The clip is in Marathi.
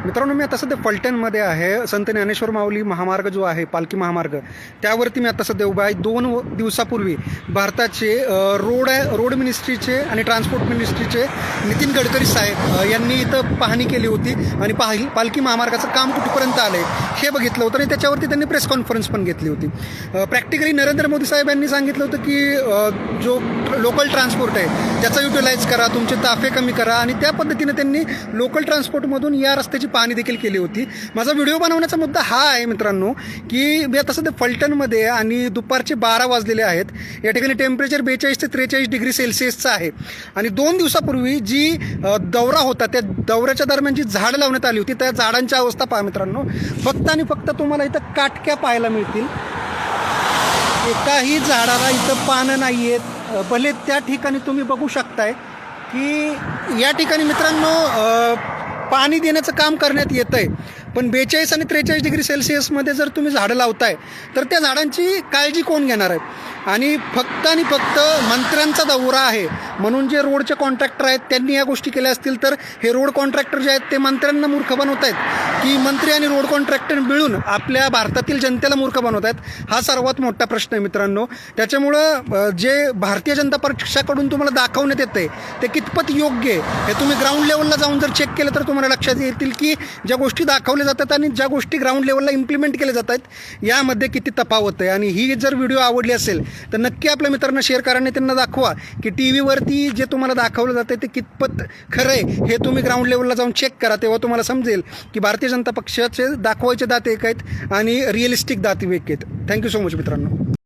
मित्रांनो, मी आता सध्या फलटणमध्ये आहे. संत ज्ञानेश्वर माऊली महामार्ग जो आहे, पालखी महामार्ग, त्यावरती मी आता सध्या उभा आहे. 2 दिवसापूर्वी भारताचे रोड मिनिस्ट्रीचे आणि ट्रान्सपोर्ट मिनिस्ट्रीचे नितीन गडकरी साहेब यांनी इथं पाहणी केली होती आणि पालखी महामार्गाचं काम कुठपर्यंत आलं आहे हे बघितलं होतं आणि त्याच्यावरती त्यांनी प्रेस कॉन्फरन्स पण घेतली होती. प्रॅक्टिकली नरेंद्र मोदी साहेब यांनी सांगितलं होतं की जो लोकल ट्रान्सपोर्ट आहे त्याचा युटिलाइज करा, तुमचे ताफे कमी करा, आणि त्या पद्धतीने त्यांनी लोकल ट्रान्सपोर्टमधून या रस्त्याची पाहणी देखील केली होती. माझा व्हिडिओ बनवण्याचा मुद्दा हा आहे मित्रांनो, की मी आता सध्या फलटणमध्ये आणि दुपारचे 12 वाजलेले आहेत. या ठिकाणी टेम्परेचर 42 ते 43 डिग्री सेल्सिअसचं आहे आणि 2 दिवसापूर्वी जी दौरा होता त्या दौऱ्याच्या दरम्यान जी झाडं लावण्यात आली होती त्या झाडांची अवस्था पहा मित्रांनो. फक्त आणि फक्त तुम्हाला इथं काटक्या पाहायला मिळतील. एकाही झाडाला इथं पानं नाही आहेत. भले त्या ठिकाणी तुम्ही बघू शकताय की या ठिकाणी मित्रांनो पाणी देण्याचं काम करण्यात येतं आहे, पण 42 आणि 43 डिग्री सेल्सिअसमध्ये जर तुम्ही झाडं लावताय तर त्या झाडांची काळजी कोण घेणार आहे? आणि फक्त मंत्र्यांचा दौरा आहे म्हणून जे रोडचे कॉन्ट्रॅक्टर आहेत त्यांनी या गोष्टी केल्या असतील, तर हे रोड कॉन्ट्रॅक्टर जे आहेत ते मंत्र्यांना मूर्ख बनवत आहेत की मंत्री आणि रोड कॉन्ट्रॅक्टर मिळून आपल्या भारतातील जनतेला मूर्ख बनवत आहेत? हा सर्वात मोठा प्रश्न आहे मित्रांनो. त्याच्यामुळं जे भारतीय जनता पक्षाकडून तुम्हाला दाखवण्यात येतं आहे ते कितपत योग्य आहे हे तुम्ही ग्राउंड लेवलला जाऊन जर चेक केलं तर तुम्हाला लक्षात येतील की ज्या गोष्टी दाखवल्या जातात आणि ज्या गोष्टी ग्राउंड लेवलला इम्प्लिमेंट केल्या जातात यामध्ये किती तफावत आहे. आणि ही जर व्हिडिओ आवडली असेल तर नक्की आपल्या मित्रांना शेअर करा आणि त्यांना दाखवा की टी व्हीवरती जे तुम्हाला दाखवलं जातं ते कितपत खरं आहे हे तुम्ही ग्राउंड लेवलला जाऊन चेक करा. तेव्हा तुम्हाला समजेल की भारतीय जनता पक्षाचे दाखवायचे दात एक आहेत आणि रिअलिस्टिक दात एक आहेत. थँक्यू सो मच मित्रांनो.